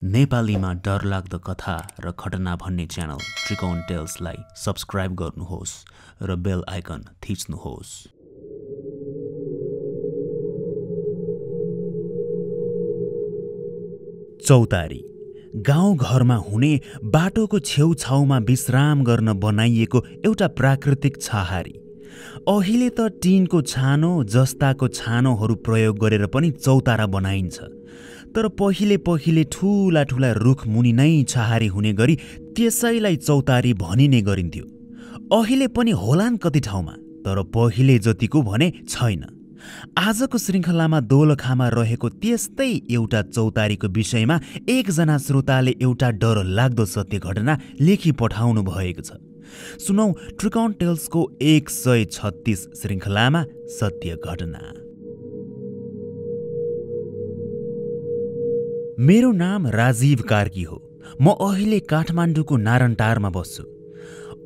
नेपालीमा डरलाग्दो कथा र घटना भन्ने च्यानल त्रिकोण टेल्सलाई सब्स्क्राइब गर्नुहोस् र बेल आइकन थिच्नुहोस्। चौतारी गाउँघरमा हुने बाटोको छेउछाउमा विश्राम गर्न बनाइएको एउटा प्राकृतिक छाहारी। अहिले त टिनको छानो जस्ताको छानोहरू प्रयोग गरेर पनि चौतारा बनाइन्छ, तर पहिले ठूला ठूला रुख मुनि नै छाहारी हुने गरी त्यसैलाई चौतारी भनिने गरिन्थ्यो। अहिले पनि होलान् कति ठाउँमा, तर पहिले जतिको भने छैन। आजको श्रृङ्खलामा दोलखामा रहेको त्यस्तै एउटा चौतारीको विषयमा एकजना श्रोताले एउटा डर लाग्दो सत्य घटना लेखी पठाउनु भएको छ। सुनौ त्रिकोण टेल्सको 136 श्रृङ्खलामा सत्य घटना। मेरो नाम राजीव कार्की हो। म अहिले काठमाडौँको नारायणटारमा बस्छु।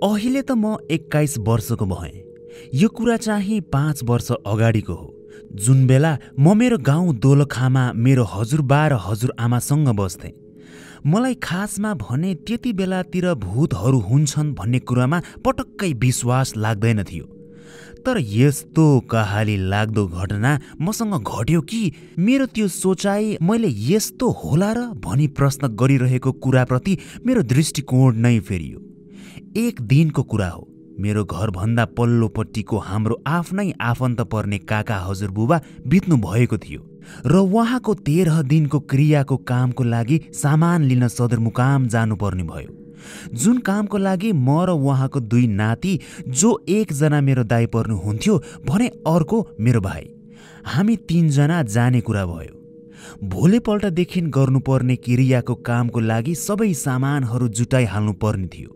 अहिले त म 21 वर्षको भएँ। यो कुरा चाहिँ 5 वर्ष अगाडिको हो, जुन बेला म मेरो गाउँ दोलखामा मेरो हजुरबा र हजुरआमासँग बस्थेँ। मलाई खासमा भने त्यति बेलातिर भूतहरू हुन्छन् भन्ने कुरामा पटक्कै विश्वास लाग्दैन थियो। तर यस्तो कहाली लाग्दो घटना मसँग घट्यो कि मेरो त्यो सोचाइ मैले यस्तो होला र भनी प्रश्न गरिरहेको कुराप्रति मेरो दृष्टिकोण नै फेरियो। एक दिनको कुरा हो। मेरो घरभन्दा पल्लोपट्टिको हाम्रो आफ्नै आफन्त पर्ने काका हजुरबुबा बित्नु भएको थियो र उहाँको 13 दिनको क्रियाको कामको लागि सामान लिन सदरमुकाम जानुपर्ने भयो। जुन कामको लागि म र उहाँको 2 नाति, जो एकजना मेरो दाइ पर्नुहुन्थ्यो भने अर्को मेरो भाइ, हामी 3 जना जाने कुरा भयो। भोलिपल्टदेखि गर्नुपर्ने क्रियाको कामको लागि सबै सामानहरू जुटाइहाल्नु पर्ने थियो।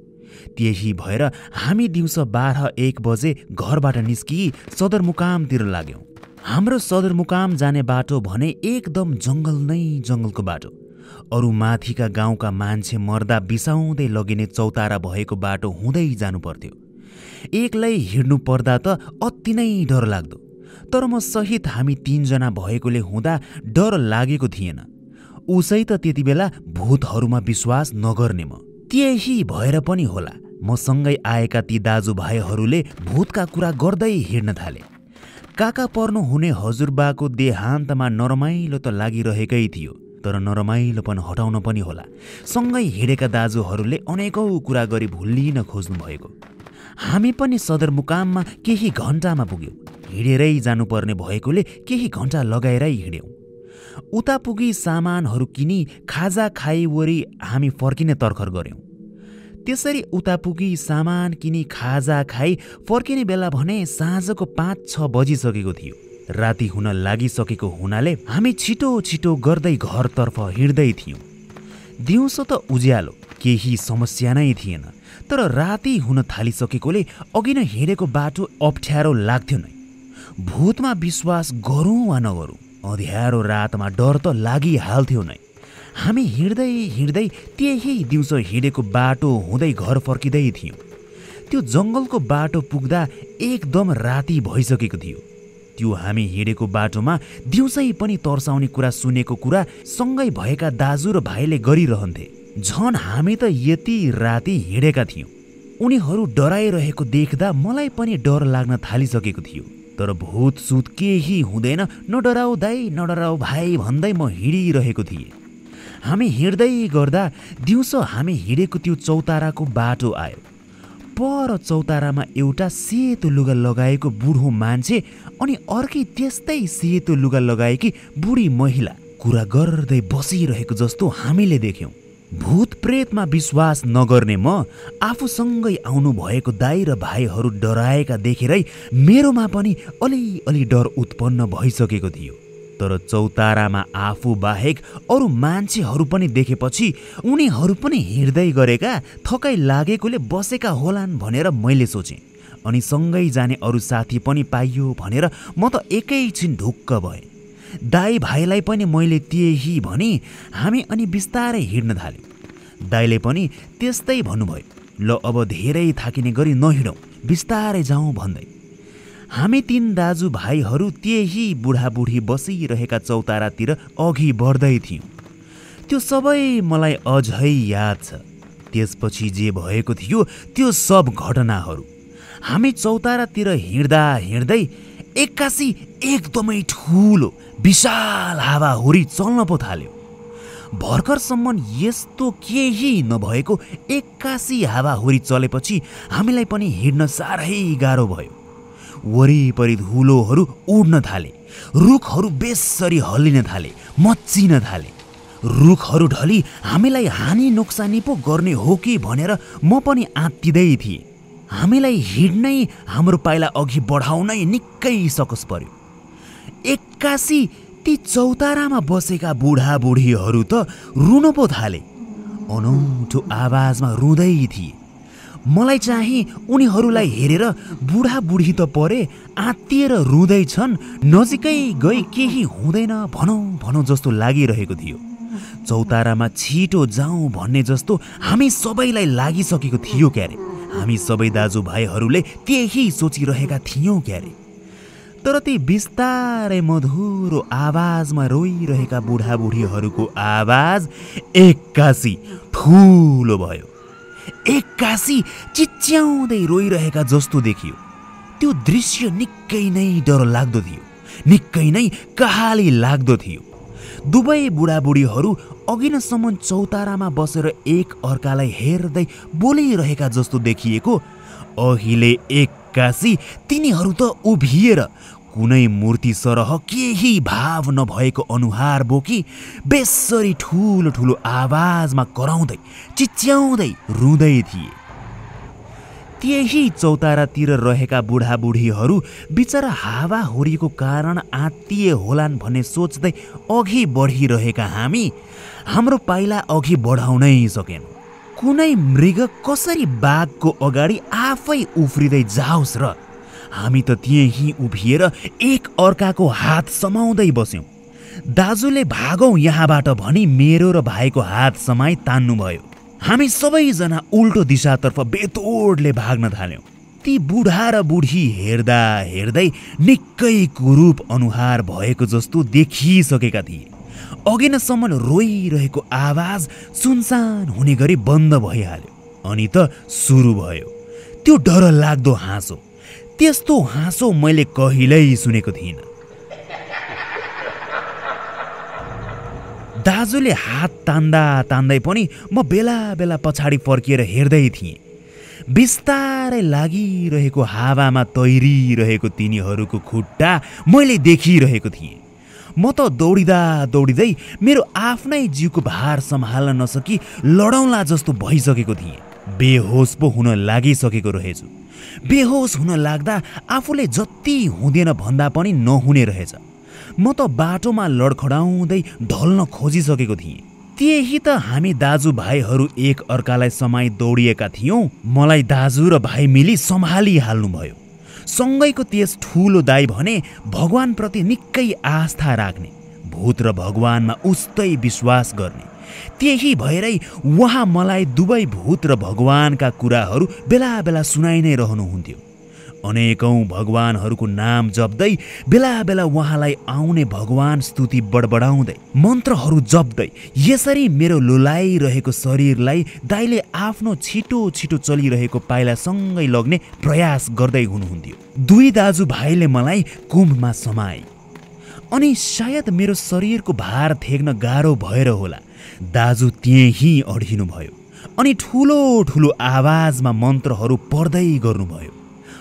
त्यही भएर हामी दिउँसो 12-1 बजे घरबाट निस्कि सदरमुकामतिर लाग्यौं। हाम्रो सदरमुकाम जाने बाटो भने एकदम जङ्गल नै जङ्गलको बाटो। अरू माथिका गाउँका मान्छे मर्दा बिसाउँदै लगिने चौतारा भएको बाटो हुँदै जानु पर्थ्यो। एक्लै हिँड्नु पर्दा त अति नै डर लाग्दो, तर म सहित हामी 3 जना भएकोले हुँदा डर लागेको थिएन। उसै त त्यति बेला भूतहरूमा विश्वास नगर्ने म। त्यही भएर पनि होला मसँगै आएका ती दाजुभाइहरूले भूतका कुरा गर्दै हिँड्न थाले। काका पर्नु हुने हजुरबाको देहान्तमा नरमाइलो त लागिरहेकै थियो, तर नरमाइलोपन हटाउन पनि होला सँगै हिँडेका दाजुहरूले अनेकौं कुरा गरी भुल्लिन खोज्नु भएको। हामी पनि सदरमुकाममा केही घण्टामा पुग्यौं। हिँडेरै जानुपर्ने भएकोले केही घण्टा लगाएरै हिँड्यौं। उता पुगी सामानहरू किनी खाजा खाइवरी हामी फर्किने तर्खर गर्यौं। त्यसरी उता पुगी सामान किनी खाजा खाई फर्किने बेला भने साँझको 5-6 बजिसकेको थियो। राति हुन लागिसकेको हुनाले हामी छिटो छिटो गर्दै घरतर्फ हिँड्दै थियौं। दिउँसो त उज्यालो, केही समस्या नै थिएन, तर राति हुन थालिसकेकोले अघि नै हिँडेको बाटो अप्ठ्यारो लाग्थ्यो नै। भूतमा विश्वास गरौँ वा नगरौँ, अँध्यारो रातमा डर त लागिहाल्थ्यो नै। हामी हिँड्दै हिँड्दै त्यही दिउँसो हिँडेको बाटो हुँदै घर फर्किँदै थियौँ। त्यो जङ्गलको बाटो पुग्दा एकदम राति भइसकेको थियो। त्यो हामी हिँडेको बाटोमा दिउँसै पनि तर्साउने कुरा सुनेको कुरा सँगै भएका दाजु र भाइले गरिरहन्थे। झन् हामी त यति राति हिँडेका थियौँ। उनीहरू डराइरहेको देख्दा मलाई पनि डर लाग्न थालिसकेको थियो। तर भूत सुत केही हुँदैन, नडराऊ दाइ नडराऊ भाइ भन्दै म हिँडिरहेको थिएँ। हामी हिँड्दै गर्दा दिउँसो हामी हिँडेको त्यो चौताराको बाटो आयो। पर चौतारामा एउटा सेतो लुगा लगाएको बुढो मान्छे अनि अर्कै त्यस्तै सेतो लुगा लगाएकी बुढी महिला कुरा गर्दै बसिरहेको जस्तो हामीले देख्यौं। भूत प्रेतमा विश्वास नगर्ने म आफूसँगै आउनु भएको दाइ र भाइहरू डराएका देखेरै मेरोमा पनि अलि डर उत्पन्न भइसकेको थियो। तर चौतारामा आफू बाहेक अरू मान्छेहरू पनि देखेपछि उनीहरू पनि हिँड्दै गरेका थकाइ लागेकोले बसेका होलान् भनेर मैले सोचेँ। अनि सँगै जाने अरू साथी पनि पाइयो भनेर म त एकैछिन ढुक्क भएँ। दाइ भाइलाई पनि मैले त्यही भनी हामी अनि बिस्तारै हिँड्न थाल्यौँ। दाइले पनि त्यस्तै भन्नुभयो, ल अब धेरै थाकिने गरी नहिँडौँ, बिस्तारै जाउँ भन्दै। हामी 3 दाजुभाइहरू त्यही बुढाबुढी बसिरहेका चौतारातिर अघि बढ्दै थियौँ। त्यो सबै मलाई अझै याद छ। त्यसपछि जे भएको थियो त्यो सब घटनाहरू। हामी चौतारातिर हिँड्दा हिँड्दै एक्कासी एकदमै ठुलो विशाल हावाहुरी चल्न पो थाल्यो। भर्खरसम्म यस्तो केही नभएको एक्कासी हावाहुरी चलेपछि हामीलाई पनि हिँड्न साह्रै गाह्रो भयो। वरिपरि धुलोहरू उड्न थाले, रुखहरू बेसरी हल्लिन थाले, मच्चिन थाले। रुखहरू ढली हामीलाई हानि नोक्सानी पो गर्ने हो कि भनेर म पनि आत्तिँदै थिएँ। हामीलाई हिँड्नै, हाम्रो पाइला अघि बढाउनै निकै सकस पर्यो। एक्कासी ती चौतारामा बसेका बुढाबुढीहरू त रुन पो थाले। अनौठो आवाजमा रुँदै थिए। मलाई चाहिँ उनीहरूलाई हेरेर बुढाबुढी त परे आत्तिएर रुँदैछन्, नजिकै गई केही हुँदैन भनौँ भनौँ जस्तो लागिरहेको थियो। चौतारामा छिटो जाउँ भन्ने जस्तो हामी सबैलाई लागिसकेको थियो क्यारे। हामी सबै दाजुभाइहरूले त्यही सोचिरहेका थियौँ क्यारे। तर ती बिस्तारै मधुरो आवाजमा रोइरहेका बुढाबुढीहरूको आवाज एक्कासी ठुलो भयो। एक्कासी चिच्याउँदै रोइरहेका जस्तो देखियो। त्यो दृश्य निकै नै डरलाग्दो थियो, निकै नै कहाली लाग्दो थियो। दुवै बुढाबुढीहरू अघिनसम्म चौतारामा बसेर एक अर्कालाई हेर्दै बोलिरहेका जस्तो देखिएको, अहिले एक्कासी तिनीहरू त उभिएर कुनै मूर्ति सरह केही भाव नभएको अनुहार बोकी बेसरी ठुलो ठुलो आवाजमा कराउँदै चिच्याउँदै रुँदै थिए। त्यही चौतारातिर रहेका बुढाबुढीहरू बिचरा हावाहुरीको कारण आत्तिए होलान् भन्ने सोच्दै अघि बढिरहेका हामी हाम्रो पाइला अघि बढाउनै सकेनौँ। कुनै मृग कसरी बाघको अगाडि आफै उफ्रिँदै जाओस् र। हामी त त्यही उभिएर एक अर्काको हात समाउँदै बस्यौँ। दाजुले भागौँ यहाँबाट भनी मेरो र भाइको हात समाई तान्नुभयो। हामी सबैजना उल्टो दिशातर्फ बेतोडले भाग्न थाल्यौँ। ती बुढा र बुढी हेर्दा हेर्दै निकै कुरूप अनुहार भएको जस्तो देखिसकेका थिए। अघिनसम्म रोइरहेको आवाज सुनसान हुने गरी बन्द भइहाल्यो। अनि त सुरु भयो त्यो डरलाग्दो हाँसो। त्यस्तो हाँसो मैले कहिल्यै सुनेको थिइनँ। दाजुले हात तान्दा तान्दै पनि म बेला बेला पछाडि फर्किएर हेर्दै थिएँ। बिस्तारै लागिरहेको हावामा तैरिरहेको तिनीहरूको खुट्टा मैले देखिरहेको थिएँ। म त दौडिँदा दौडिँदै मेरो आफ्नै जिउको भार सम्हाल्न नसकी लडौँला जस्तो भइसकेको थिएँ। बेहोस पो हुन लागिसकेको रहेछु। बेहोस हुन लाग्दा आफूले जति हुँदैन भन्दा पनि नहुने रहेछ। म त बाटोमा लडखडाउँदै ढल्न खोजिसकेको थिएँ। त्यही त हामी दाजुभाइहरू एक अर्कालाई समाई दौडिएका थियौँ। मलाई दाजु र भाइ मिली सम्हालिहाल्नुभयो। सँगैको त्यस ठुलो दाइ भने भगवानप्रति निकै आस्था राख्ने, भूत र भगवानमा उस्तै विश्वास गर्ने। त्यही भएरै उहाँ मलाई दुवै भूत र भगवानका कुराहरू बेला बेला सुनाइ नै रहनुहुन्थ्यो। अनेकौं भगवानहरूको नाम जप्दै बेला बेला उहाँलाई आउने भगवान स्तुति बडबडाउँदै मन्त्रहरू जप्दै यसरी मेरो लुलाइरहेको शरीरलाई दाइले आफ्नो छिटो छिटो चलिरहेको पाइलासँगै लग्ने प्रयास गर्दै हुनुहुन्थ्यो। दुई दाजुभाइले मलाई कुम्भमा समाए। अनि सायद मेरो शरीरको भार थेग्न गाह्रो भएर होला दाजु त्यही अड्किनुभयो अनि ठुलो ठुलो आवाजमा मन्त्रहरू पढ्दै गर्नुभयो।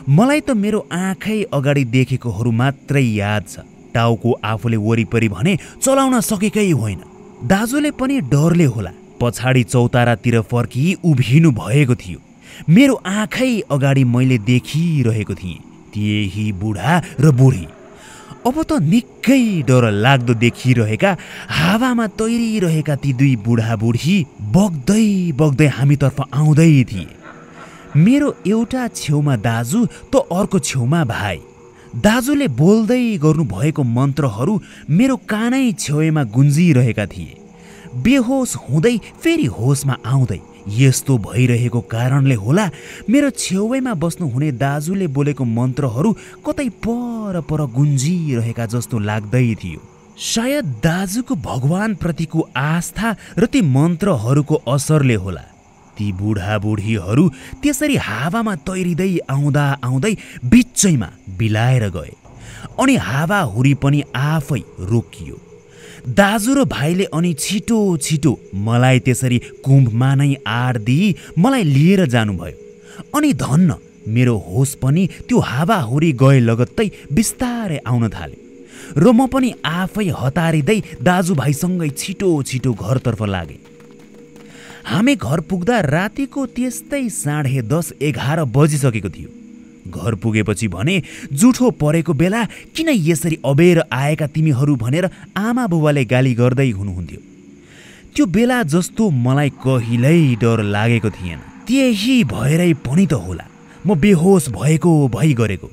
मलाई त मेरो आँखै अगाडि देखेकोहरू मात्रै याद छ। टाउको आफूले वरिपरि भने चलाउन सकेकै होइन। दाजुले पनि डरले होला पछाडि चौतारातिर फर्की उभिनु भएको थियो। मेरो आँखै अगाडि मैले देखिरहेको थिएँ त्यही बुढा र बुढी। अब त निकै डर लाग्दो देखिरहेका हावामा तैरिरहेका ती दुई बुढाबुढी बग्दै बग्दै हामीतर्फ आउँदै थिए। मेरो एउटा छेउमा दाजु त अर्को छेउमा भाइ। दाजुले बोल्दै गर्नुभएको मन्त्रहरू मेरो कानै छेउमा गुन्जिरहेका थिए। बेहोस हुँदै फेरि होसमा आउँदै यस्तो भइरहेको कारणले होला मेरो छेउमा बस्नुहुने दाजुले बोलेको मन्त्रहरू कतै पर पर गुन्जिरहेका जस्तो लाग्दै थियो। सायद दाजुको भगवानप्रतिको आस्था र ती मन्त्रहरूको असरले होला ती बुढाबुढीहरू त्यसरी हावामा तैरिँदै आउँदा आउँदै बिचैमा बिलाएर गए अनि हावाहुरी पनि आफै रोकियो। दाजु र भाइले अनि छिटो छिटो मलाई त्यसरी कुम्भमा नै आड दिई मलाई लिएर जानुभयो अनि धन्न मेरो होस पनि त्यो हावाहुरी गए लगत्तै बिस्तारै आउन थाल्यो र म पनि आफै हतारिँदै दाजुभाइसँगै छिटो छिटो घरतर्फ लागे। हामी घर पुग्दा रातिको त्यस्तै 10:30-11 बजिसकेको थियो। घर पुगेपछि भने जुठो परेको बेला किन यसरी अबेर आएका तिमीहरू भनेर आमा बुबाले गाली गर्दै हुनुहुन्थ्यो। त्यो बेला जस्तो मलाई कहिल्यै डर लागेको थिएन। त्यही भएरै पनि त होला म बेहोस भएको भई गरेको।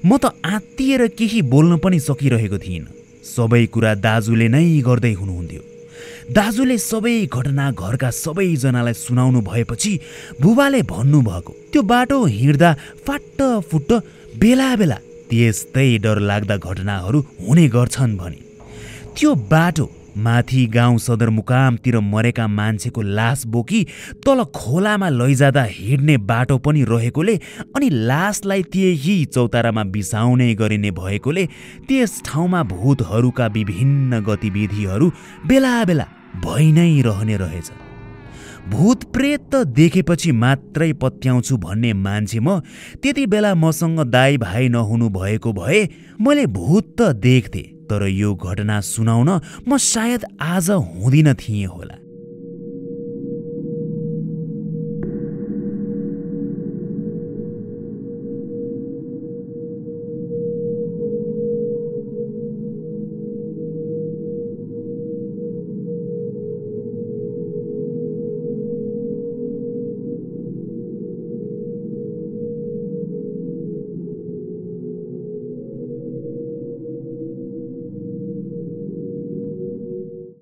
म त आत्तिएर केही बोल्न पनि सकिरहेको थिइनँ। सबै कुरा दाजुले नै गर्दै हुनुहुन्थ्यो। दाजुले सबै घटना घरका सबैजनालाई सुनाउनु भएपछि बुबाले भन्नुभएको त्यो बाटो हिँड्दा फाट्टफुट्ट बेला बेला त्यस्तै डर लाग्दा घटनाहरू हुने गर्छन् भने। त्यो बाटो माथि गाउँ सदरमुकामतिर मरेका मान्छेको लास बोकी तल खोलामा लैजाँदा हिँड्ने बाटो पनि रहेकोले अनि लासलाई त्यही चौतारामा बिसाउने गरिने भएकोले त्यस ठाउँमा भूतहरूका विभिन्न गतिविधिहरू बेला बेला भइ नै रहने रहेछ। भूत प्रेत त देखेपछि मात्रै पत्याउँछु भन्ने मान्छे म त्यति बेला मसँग दाइ भाइ नहुनु भएको भए मैले भूत त देख्थे तर यो घटना सुनाउन म सायद आज हुँदिन थिएँ होला।